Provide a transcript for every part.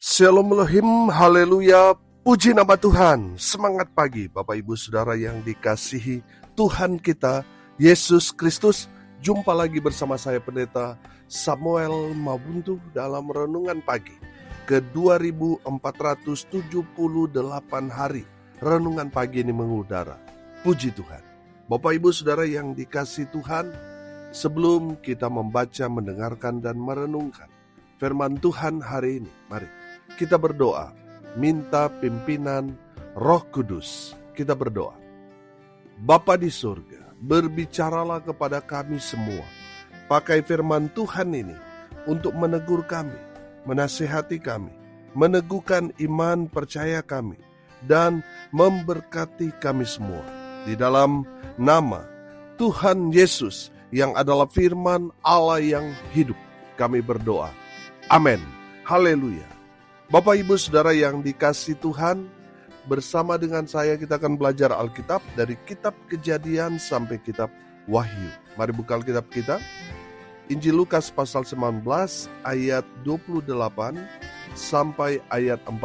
Shalom Elohim, haleluya, puji nama Tuhan. Semangat pagi Bapak Ibu Saudara yang dikasihi Tuhan kita, Yesus Kristus. Jumpa lagi bersama saya Pendeta Samuel Mabuntu dalam Renungan Pagi ke 2478 hari. Renungan pagi ini mengudara. Puji Tuhan. Bapak Ibu Saudara yang dikasihi Tuhan, sebelum kita membaca, mendengarkan, dan merenungkan firman Tuhan hari ini, mari kita berdoa, minta pimpinan Roh Kudus. Kita berdoa. Bapa di surga, berbicaralah kepada kami semua. Pakai firman Tuhan ini untuk menegur kami, menasihati kami, meneguhkan iman percaya kami, dan memberkati kami semua. Di dalam nama Tuhan Yesus yang adalah firman Allah yang hidup, kami berdoa. Amin. Haleluya. Bapak Ibu Saudara yang dikasihi Tuhan, bersama dengan saya kita akan belajar Alkitab dari kitab Kejadian sampai kitab Wahyu. Mari buka Alkitab kita. Injil Lukas pasal 19 ayat 28 sampai ayat 40.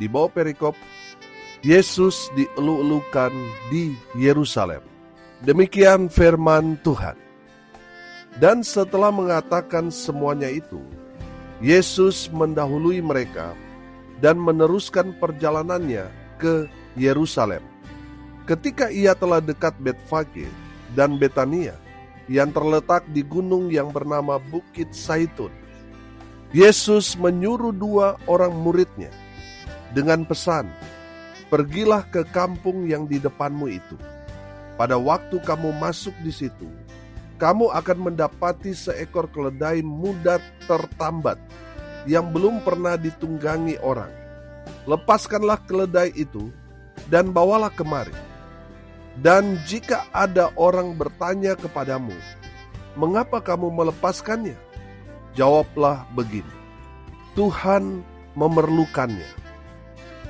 Di bawah perikop, Yesus dielu-elukan di Yerusalem. Demikian firman Tuhan. Dan setelah mengatakan semuanya itu, Yesus mendahului mereka dan meneruskan perjalanannya ke Yerusalem. Ketika ia telah dekat Betfage dan Betania yang terletak di gunung yang bernama Bukit Saitun, Yesus menyuruh 2 orang muridnya dengan pesan, "Pergilah ke kampung yang di depanmu itu. Pada waktu kamu masuk di situ, kamu akan mendapati seekor keledai muda tertambat yang belum pernah ditunggangi orang. Lepaskanlah keledai itu dan bawalah kemari. Dan jika ada orang bertanya kepadamu, 'Mengapa kamu melepaskannya?' Jawablah begini, 'Tuhan memerlukannya.'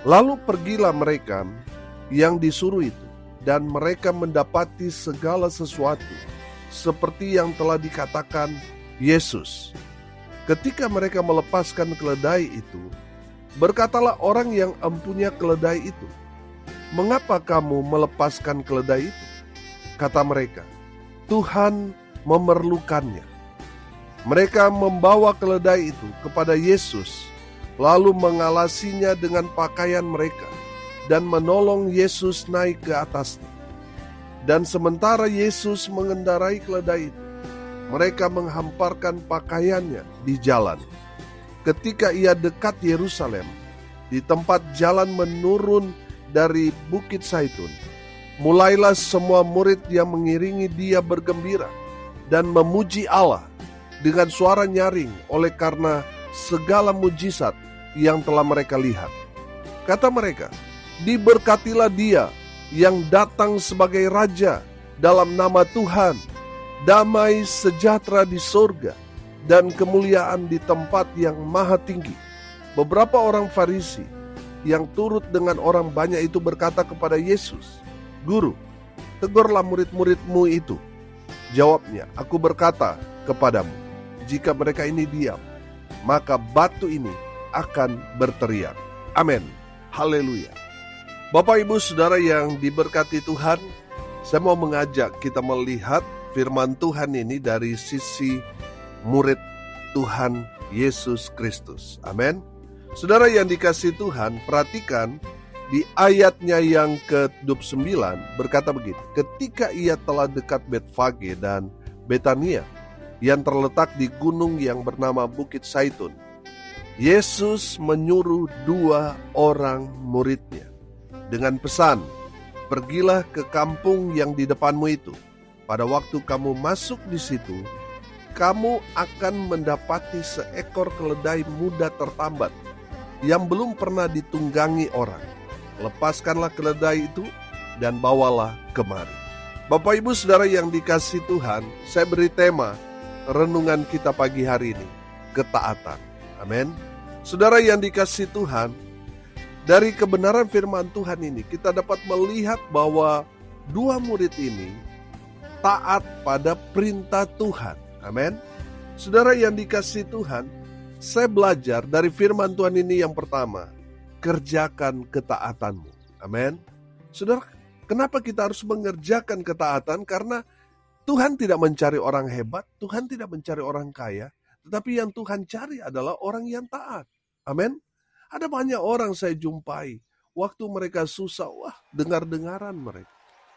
Lalu pergilah mereka yang disuruh itu, dan mereka mendapati segala sesuatu seperti yang telah dikatakan Yesus. Ketika mereka melepaskan keledai itu, berkatalah orang yang empunya keledai itu, 'Mengapa kamu melepaskan keledai itu?' Kata mereka, 'Tuhan memerlukannya.' Mereka membawa keledai itu kepada Yesus, lalu mengalasinya dengan pakaian mereka, dan menolong Yesus naik ke atasnya. Dan sementara Yesus mengendarai keledai itu, mereka menghamparkan pakaiannya di jalan. Ketika ia dekat Yerusalem, di tempat jalan menurun dari Bukit Saitun, mulailah semua murid yang mengiringi dia bergembira dan memuji Allah dengan suara nyaring oleh karena segala mujizat yang telah mereka lihat. Kata mereka, 'Diberkatilah dia yang datang sebagai Raja dalam nama Tuhan, damai sejahtera di surga dan kemuliaan di tempat yang maha tinggi.' Beberapa orang Farisi yang turut dengan orang banyak itu berkata kepada Yesus, 'Guru, tegurlah murid-muridmu itu.' Jawabnya, 'Aku berkata kepadamu, jika mereka ini diam, maka batu ini akan berteriak.' Amin. Haleluya. Bapak Ibu Saudara yang diberkati Tuhan, saya mau mengajak kita melihat firman Tuhan ini dari sisi murid Tuhan Yesus Kristus. Amin. Saudara yang dikasihi Tuhan, perhatikan di ayatnya yang ke-29 berkata begini, ketika ia telah dekat Betfage dan Betania yang terletak di gunung yang bernama Bukit Saitun, Yesus menyuruh 2 orang muridnya dengan pesan, "Pergilah ke kampung yang di depanmu itu. Pada waktu kamu masuk di situ, kamu akan mendapati seekor keledai muda tertambat yang belum pernah ditunggangi orang. Lepaskanlah keledai itu dan bawalah kemari." Bapak Ibu Saudara yang dikasihi Tuhan, saya beri tema renungan kita pagi hari ini, ketaatan. Amin. Saudara yang dikasihi Tuhan, dari kebenaran firman Tuhan ini kita dapat melihat bahwa 2 murid ini taat pada perintah Tuhan. Amin. Saudara yang dikasihi Tuhan, Saya belajar dari firman Tuhan ini yang pertama, kerjakan ketaatanmu. Amin. Saudara, kenapa kita harus mengerjakan ketaatan? Karena Tuhan tidak mencari orang hebat, Tuhan tidak mencari orang kaya, tetapi yang Tuhan cari adalah orang yang taat. Amin. Ada banyak orang saya jumpai, waktu mereka susah, dengar-dengaran mereka.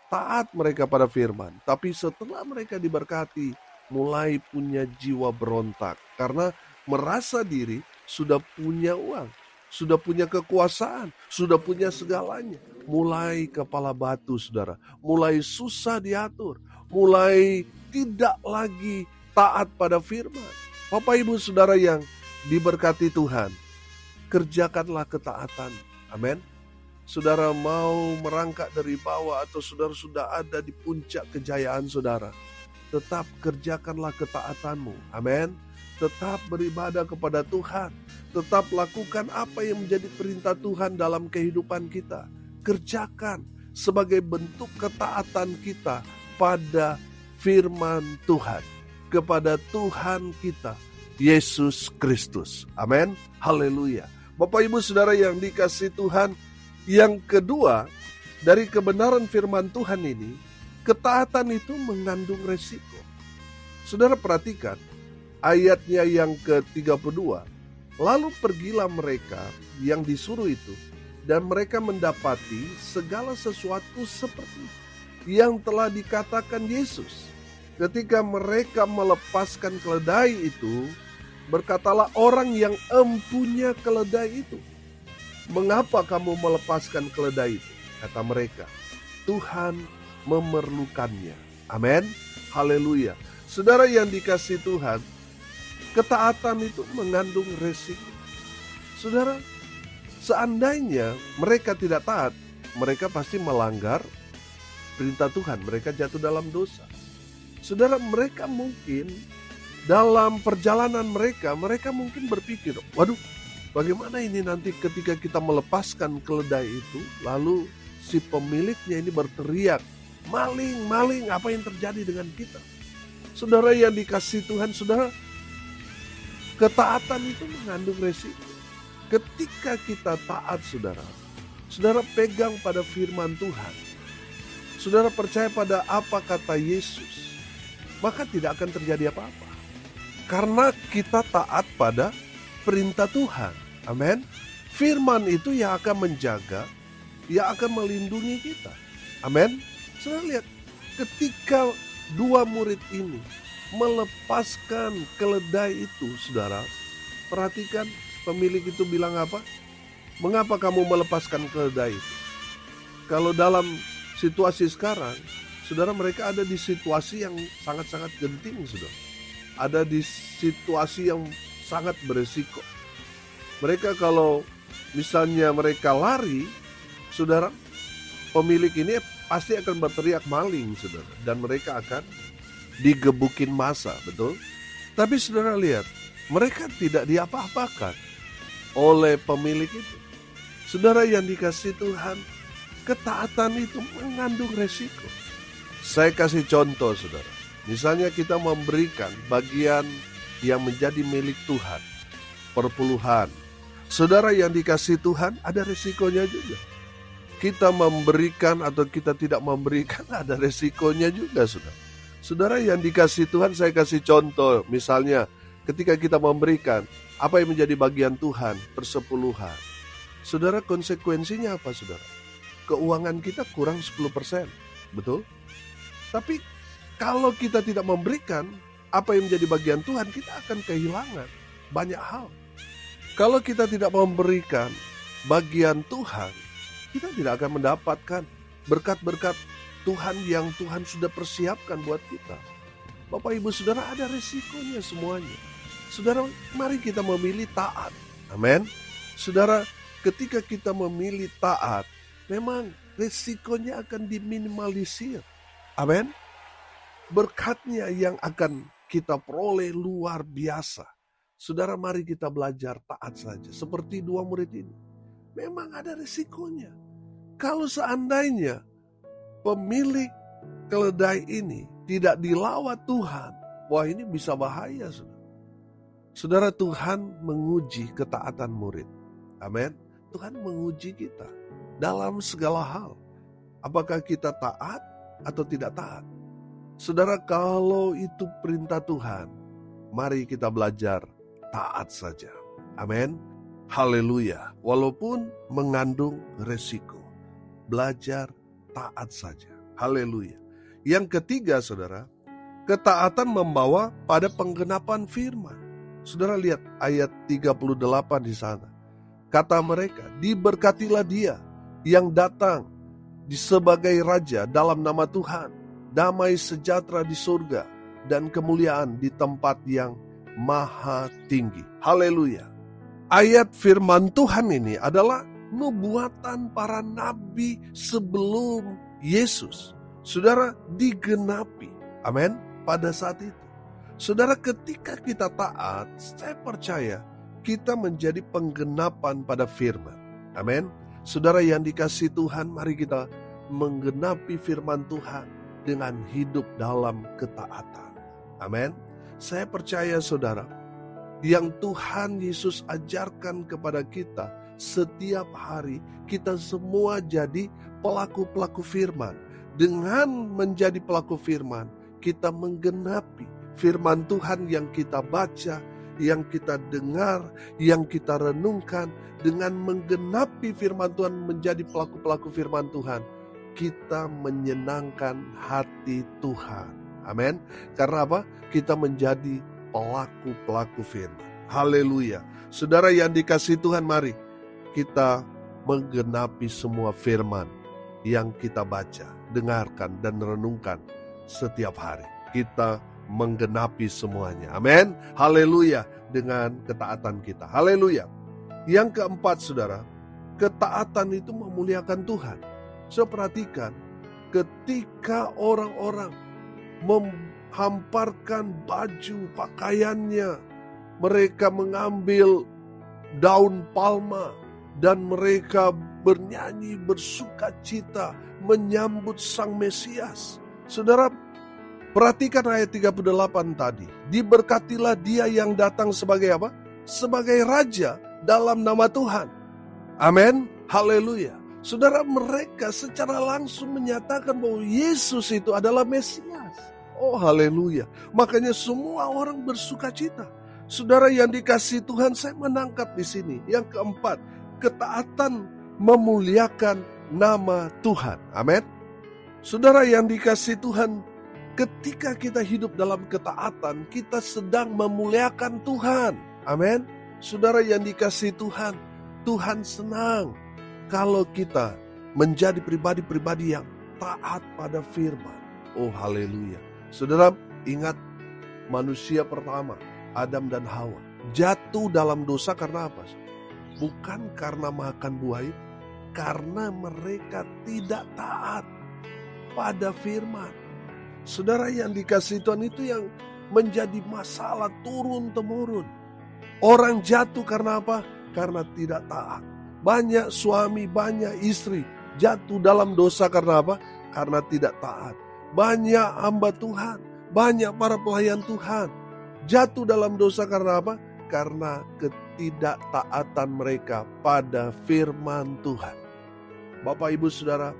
Taat mereka pada firman, tapi setelah mereka diberkati, mulai punya jiwa berontak. Karena merasa diri sudah punya uang, sudah punya kekuasaan, sudah punya segalanya. Mulai kepala batu, saudara. Mulai susah diatur, mulai tidak lagi taat pada firman. Bapak Ibu Saudara yang diberkati Tuhan, kerjakanlah ketaatan. Amin. Saudara mau merangkak dari bawah atau saudara sudah ada di puncak kejayaan saudara, tetap kerjakanlah ketaatanmu. Amin. Tetap beribadah kepada Tuhan. Tetap lakukan apa yang menjadi perintah Tuhan dalam kehidupan kita. Kerjakan sebagai bentuk ketaatan kita pada firman Tuhan, kepada Tuhan kita, Yesus Kristus. Amin. Haleluya. Bapak Ibu Saudara yang dikasihi Tuhan, yang kedua, dari kebenaran firman Tuhan ini, ketaatan itu mengandung resiko. Saudara perhatikan ayatnya yang ke-32. Lalu pergilah mereka yang disuruh itu, dan mereka mendapati segala sesuatu seperti yang telah dikatakan Yesus. Ketika mereka melepaskan keledai itu, berkatalah orang yang empunya keledai itu, "Mengapa kamu melepaskan keledai itu?" Kata mereka, "Tuhan memerlukannya." Amin. Haleluya. Saudara yang dikasihi Tuhan, ketaatan itu mengandung resiko. Saudara, seandainya mereka tidak taat, mereka pasti melanggar perintah Tuhan. Mereka jatuh dalam dosa. Saudara, mereka mungkin dalam perjalanan mereka mungkin berpikir, waduh, bagaimana ini nanti ketika kita melepaskan keledai itu, lalu si pemiliknya ini berteriak, "Maling, maling, apa yang terjadi dengan kita?" Saudara yang dikasihi Tuhan, saudara, ketaatan itu mengandung resiko. Ketika kita taat, saudara pegang pada firman Tuhan, saudara percaya pada apa kata Yesus, maka tidak akan terjadi apa-apa. Karena kita taat pada perintah Tuhan. Amin. Firman itu yang akan menjaga, yang akan melindungi kita. Amin. Saudara lihat, ketika dua murid ini melepaskan keledai itu, saudara, perhatikan pemilik itu bilang apa? "Mengapa kamu melepaskan keledai itu?" Kalau dalam situasi sekarang, saudara, mereka ada di situasi yang sangat-sangat genting, saudara. Ada di situasi yang sangat beresiko. Mereka kalau misalnya mereka lari, saudara, pemilik ini pasti akan berteriak maling, saudara. Dan mereka akan digebukin massa, betul? Tapi saudara lihat, mereka tidak diapa-apakan oleh pemilik itu. Saudara yang dikasihi Tuhan, ketaatan itu mengandung resiko. Saya kasih contoh, saudara. Misalnya kita memberikan bagian yang menjadi milik Tuhan, perpuluhan. Saudara yang dikasihi Tuhan, ada resikonya juga. Kita memberikan atau kita tidak memberikan, ada resikonya juga, saudara. Saudara yang dikasihi Tuhan, saya kasih contoh. Misalnya ketika kita memberikan, apa yang menjadi bagian Tuhan? Persepuluhan. Saudara, konsekuensinya apa, saudara? Keuangan kita kurang 10%, betul? Tapi kalau kita tidak memberikan apa yang menjadi bagian Tuhan, kita akan kehilangan banyak hal. Kalau kita tidak memberikan bagian Tuhan, kita tidak akan mendapatkan berkat-berkat Tuhan yang Tuhan sudah persiapkan buat kita. Bapak Ibu Saudara, ada resikonya semuanya. Saudara, mari kita memilih taat. Amin. Saudara, ketika kita memilih taat, memang resikonya akan diminimalisir. Amin. Berkatnya yang akan kita peroleh luar biasa. Saudara, mari kita belajar taat saja. Seperti dua murid ini. Memang ada resikonya. Kalau seandainya pemilik keledai ini tidak dilawat Tuhan, wah, ini bisa bahaya, saudara. Saudara, Tuhan menguji ketaatan murid. Amin. Tuhan menguji kita dalam segala hal. Apakah kita taat atau tidak taat? Saudara, kalau itu perintah Tuhan, mari kita belajar taat saja. Amin. Haleluya. Walaupun mengandung resiko, belajar taat saja. Haleluya. Yang ketiga, saudara, ketaatan membawa pada penggenapan firman. Saudara lihat ayat 38 di sana. Kata mereka, diberkatilah dia yang datang sebagai raja dalam nama Tuhan. Damai sejahtera di surga dan kemuliaan di tempat yang maha tinggi. Haleluya. Ayat firman Tuhan ini adalah nubuatan para nabi sebelum Yesus. Saudara, digenapi. Amin. Pada saat itu. Saudara, ketika kita taat, saya percaya kita menjadi penggenapan pada firman. Amin. Saudara yang dikasihi Tuhan, mari kita menggenapi firman Tuhan dengan hidup dalam ketaatan. Amin. Saya percaya, saudara, yang Tuhan Yesus ajarkan kepada kita setiap hari, kita semua jadi pelaku-pelaku firman. Dengan menjadi pelaku firman, kita menggenapi firman Tuhan yang kita baca, yang kita dengar, yang kita renungkan. Dengan menggenapi firman Tuhan, menjadi pelaku-pelaku firman Tuhan, kita menyenangkan hati Tuhan. Amin. Karena apa? Kita menjadi pelaku-pelaku firman. Haleluya. Saudara yang dikasihi Tuhan, mari kita menggenapi semua firman yang kita baca, dengarkan, dan renungkan setiap hari. Kita menggenapi semuanya. Amin. Haleluya. Dengan ketaatan kita. Haleluya. Yang keempat, saudara, ketaatan itu memuliakan Tuhan. So, perhatikan, ketika orang-orang hamparkan baju pakaiannya, mereka mengambil daun palma dan mereka bernyanyi bersuka cita menyambut Sang Mesias. Saudara, perhatikan ayat 38 tadi. Diberkatilah dia yang datang sebagai apa? Sebagai raja dalam nama Tuhan. Amin. Haleluya. Saudara, mereka secara langsung menyatakan bahwa Yesus itu adalah Mesias. Oh, haleluya. Makanya semua orang bersuka cita. Saudara yang dikasihi Tuhan, saya menangkap di sini. Yang keempat, ketaatan memuliakan nama Tuhan. Amin. Saudara yang dikasihi Tuhan, ketika kita hidup dalam ketaatan, kita sedang memuliakan Tuhan. Amin. Saudara yang dikasihi Tuhan, Tuhan senang kalau kita menjadi pribadi-pribadi yang taat pada firman. Oh, haleluya. Saudara, ingat manusia pertama, Adam dan Hawa, jatuh dalam dosa karena apa? Bukan karena makan buah itu, karena mereka tidak taat pada firman. Saudara yang dikasihi Tuhan, itu yang menjadi masalah turun-temurun. Orang jatuh karena apa? Karena tidak taat. Banyak suami, banyak istri jatuh dalam dosa karena apa? Karena tidak taat. Banyak hamba Tuhan, banyak para pelayan Tuhan jatuh dalam dosa karena apa? Karena ketidaktaatan mereka pada firman Tuhan. Bapak, Ibu, Saudara,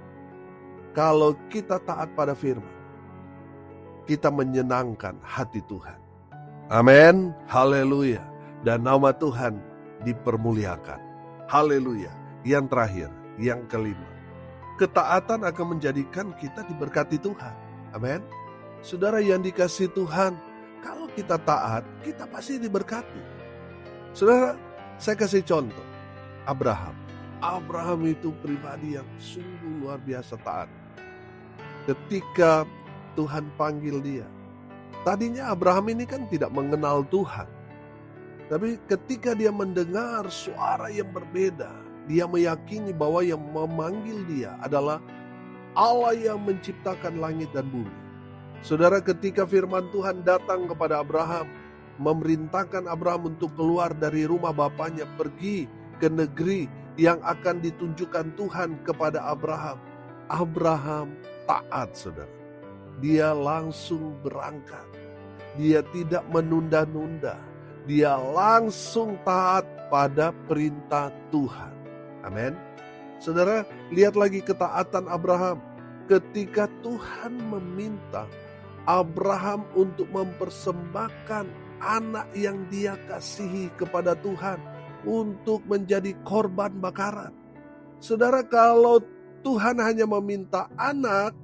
kalau kita taat pada firman, kita menyenangkan hati Tuhan. Amin. Haleluya. Dan nama Tuhan dipermuliakan. Haleluya. Yang terakhir, yang kelima, ketaatan akan menjadikan kita diberkati Tuhan. Amin. Saudara yang dikasihi Tuhan, kalau kita taat, kita pasti diberkati. Saudara, saya kasih contoh. Abraham. Abraham itu pribadi yang sungguh luar biasa taat. Ketika Tuhan panggil dia, tadinya Abraham ini kan tidak mengenal Tuhan. Tapi ketika dia mendengar suara yang berbeda, dia meyakini bahwa yang memanggil dia adalah Allah yang menciptakan langit dan bumi. Saudara, ketika firman Tuhan datang kepada Abraham, memerintahkan Abraham untuk keluar dari rumah bapaknya, pergi ke negeri yang akan ditunjukkan Tuhan kepada Abraham. Abraham taat, saudara. Dia langsung berangkat. Dia tidak menunda-nunda. Dia langsung taat pada perintah Tuhan. Amin. Saudara, lihat lagi ketaatan Abraham. Ketika Tuhan meminta Abraham untuk mempersembahkan anak yang dia kasihi kepada Tuhan untuk menjadi korban bakaran. Saudara, kalau Tuhan hanya meminta anak,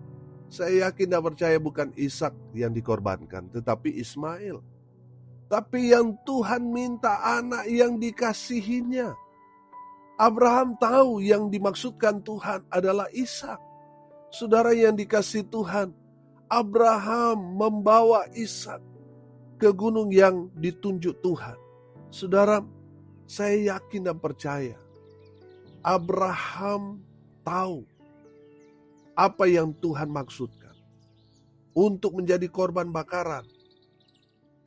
saya yakin dan percaya bukan Ishak yang dikorbankan, tetapi Ismail. Tapi yang Tuhan minta anak yang dikasihinya. Abraham tahu yang dimaksudkan Tuhan adalah Ishak. Saudara yang dikasihi Tuhan, Abraham membawa Ishak ke gunung yang ditunjuk Tuhan. Saudara, saya yakin dan percaya Abraham tahu apa yang Tuhan maksudkan untuk menjadi korban bakaran.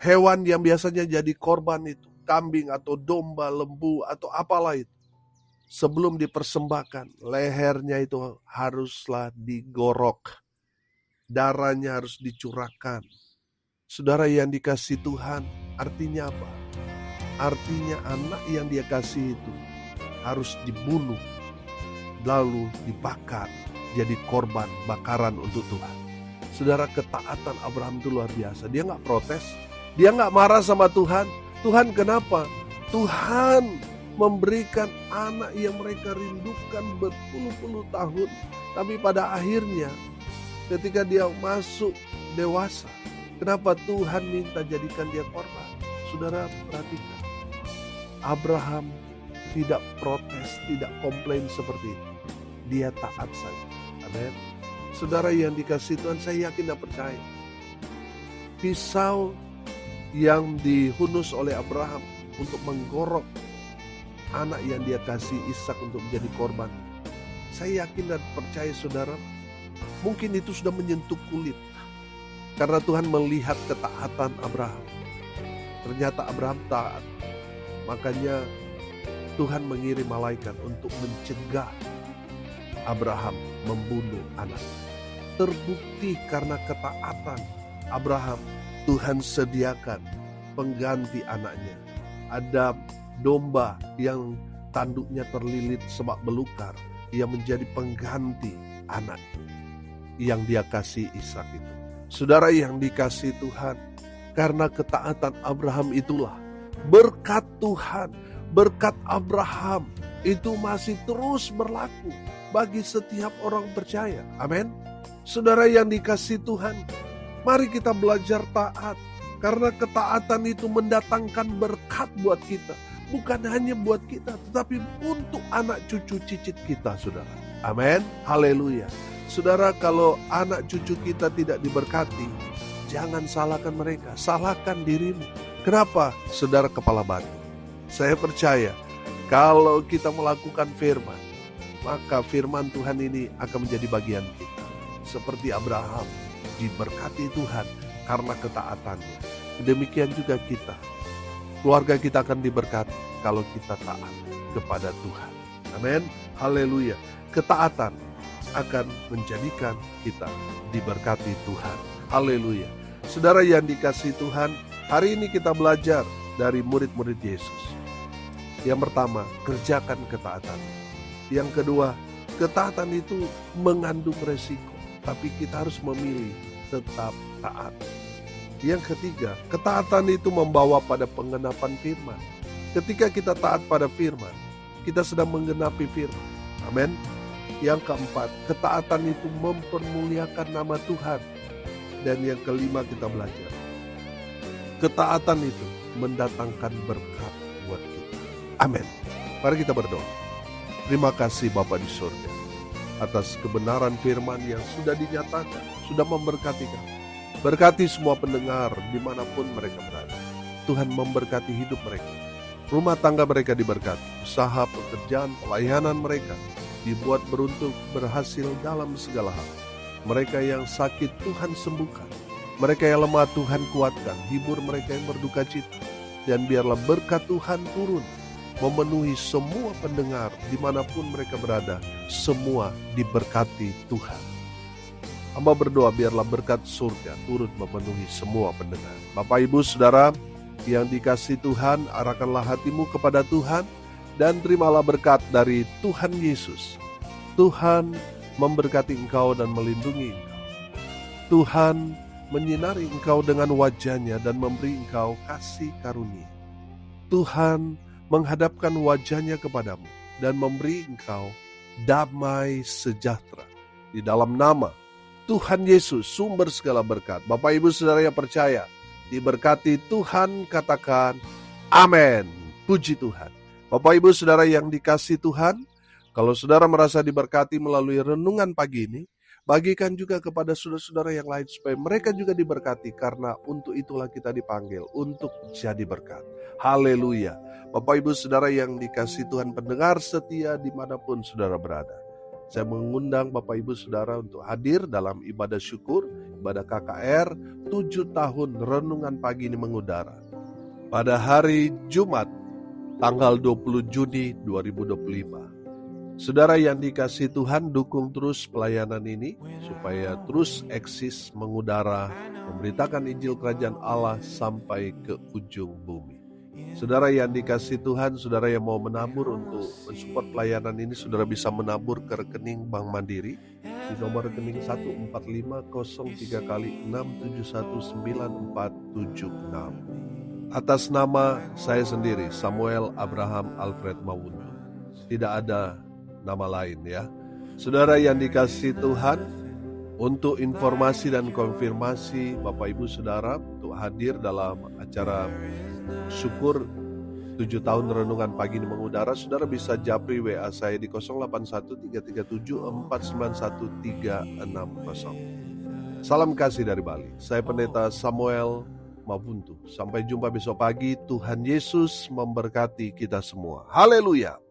Hewan yang biasanya jadi korban itu, kambing atau domba, lembu atau apalah itu. Sebelum dipersembahkan, lehernya itu haruslah digorok. Darahnya harus dicurahkan. Saudara yang dikasih Tuhan, artinya apa? Artinya anak yang dia kasih itu harus dibunuh, lalu dibakar, jadi korban bakaran untuk Tuhan. Saudara, ketaatan Abraham itu luar biasa. Dia gak protes, dia gak marah sama Tuhan. Tuhan kenapa? Tuhan memberikan anak yang mereka rindukan berpuluh-puluh tahun. Tapi pada akhirnya ketika dia masuk dewasa, kenapa Tuhan minta jadikan dia korban? Saudara, perhatikan. Abraham tidak protes, tidak komplain seperti itu. Dia taat saja. Amin. Saudara yang dikasih Tuhan, saya yakin dan percaya. Pisau yang dihunus oleh Abraham untuk menggorok anak yang dia kasih Ishak untuk menjadi korban. Saya yakin dan percaya saudara, mungkin itu sudah menyentuh kulit. Karena Tuhan melihat ketaatan Abraham. Ternyata Abraham taat. Makanya Tuhan mengirim malaikat untuk mencegah Abraham membunuh anak. Terbukti karena ketaatan Abraham, Tuhan sediakan pengganti anaknya. Ada domba yang tanduknya terlilit sebab belukar, yang menjadi pengganti anak yang dia kasih Ishak itu. Saudara yang dikasih Tuhan, karena ketaatan Abraham itulah berkat Tuhan, berkat Abraham itu masih terus berlaku bagi setiap orang percaya. Amin. Saudara yang dikasih Tuhan, mari kita belajar taat. Karena ketaatan itu mendatangkan berkat buat kita. Bukan hanya buat kita, tetapi untuk anak cucu cicit kita, saudara. Amin. Haleluya. Saudara, kalau anak cucu kita tidak diberkati, jangan salahkan mereka, salahkan dirimu. Kenapa? Saudara kepala batu. Saya percaya, kalau kita melakukan firman, maka firman Tuhan ini akan menjadi bagian kita. Seperti Abraham, diberkati Tuhan karena ketaatannya. Demikian juga kita. Keluarga kita akan diberkati kalau kita taat kepada Tuhan. Amin. Haleluya. Ketaatan akan menjadikan kita diberkati Tuhan. Haleluya. Saudara yang dikasihi Tuhan, hari ini kita belajar dari murid-murid Yesus. Yang pertama, kerjakan ketaatan. Yang kedua, ketaatan itu mengandung resiko, tapi kita harus memilih tetap taat. Yang ketiga, ketaatan itu membawa pada penggenapan firman. Ketika kita taat pada firman, kita sedang menggenapi firman. Amin. Yang keempat, ketaatan itu mempermuliakan nama Tuhan. Dan yang kelima kita belajar, ketaatan itu mendatangkan berkat buat kita. Amin. Mari kita berdoa. Terima kasih Bapa di surga atas kebenaran firman yang sudah dinyatakan, sudah memberkati kami. Berkati semua pendengar dimanapun mereka berada. Tuhan memberkati hidup mereka. Rumah tangga mereka diberkati. Usaha, pekerjaan, pelayanan mereka dibuat beruntung, berhasil dalam segala hal. Mereka yang sakit Tuhan sembuhkan. Mereka yang lemah Tuhan kuatkan. Hibur mereka yang berduka cita. Dan biarlah berkat Tuhan turun, memenuhi semua pendengar dimanapun mereka berada. Semua diberkati Tuhan. Hamba berdoa biarlah berkat surga turun memenuhi semua pendengar. Bapak Ibu Saudara, Yang dikasih Tuhan, arahkanlah hatimu kepada Tuhan dan terimalah berkat dari Tuhan Yesus. Tuhan memberkati engkau dan melindungi engkau. Tuhan menyinari engkau dengan wajah-Nya dan memberi engkau kasih karunia. Tuhan menghadapkan wajah-Nya kepadamu dan memberi engkau damai sejahtera. Di dalam nama Tuhan Yesus, sumber segala berkat. Bapak Ibu Saudara yang percaya, diberkati Tuhan, katakan amin. Puji Tuhan. Bapak Ibu Saudara yang dikasih Tuhan, kalau saudara merasa diberkati melalui renungan pagi ini, bagikan juga kepada saudara-saudara yang lain supaya mereka juga diberkati, karena untuk itulah kita dipanggil untuk jadi berkat. Haleluya. Bapak Ibu Saudara yang dikasih Tuhan, pendengar setia dimanapun saudara berada, saya mengundang Bapak Ibu Saudara untuk hadir dalam ibadah syukur, ibadah KKR 7 tahun renungan pagi ini mengudara. Pada hari Jumat, tanggal 20 Juni 2025. Saudara yang dikasih Tuhan, dukung terus pelayanan ini supaya terus eksis mengudara, memberitakan Injil Kerajaan Allah sampai ke ujung bumi. Saudara yang dikasih Tuhan, saudara yang mau menabur untuk mensupport pelayanan ini, saudara bisa menabur ke rekening Bank Mandiri di nomor rekening 14503 kali 6719476. Atas nama saya sendiri, Samuel Abraham Alfred Mawundu. Tidak ada nama lain ya. Saudara yang dikasih Tuhan, untuk informasi dan konfirmasi Bapak Ibu Saudara untuk hadir dalam acara syukur 7 tahun renungan pagi ini mengudara, saudara bisa japri WA saya di 081337491360. Salam kasih dari Bali. Saya Pendeta Samuel Mawundu. Sampai jumpa besok pagi. Tuhan Yesus memberkati kita semua. Haleluya.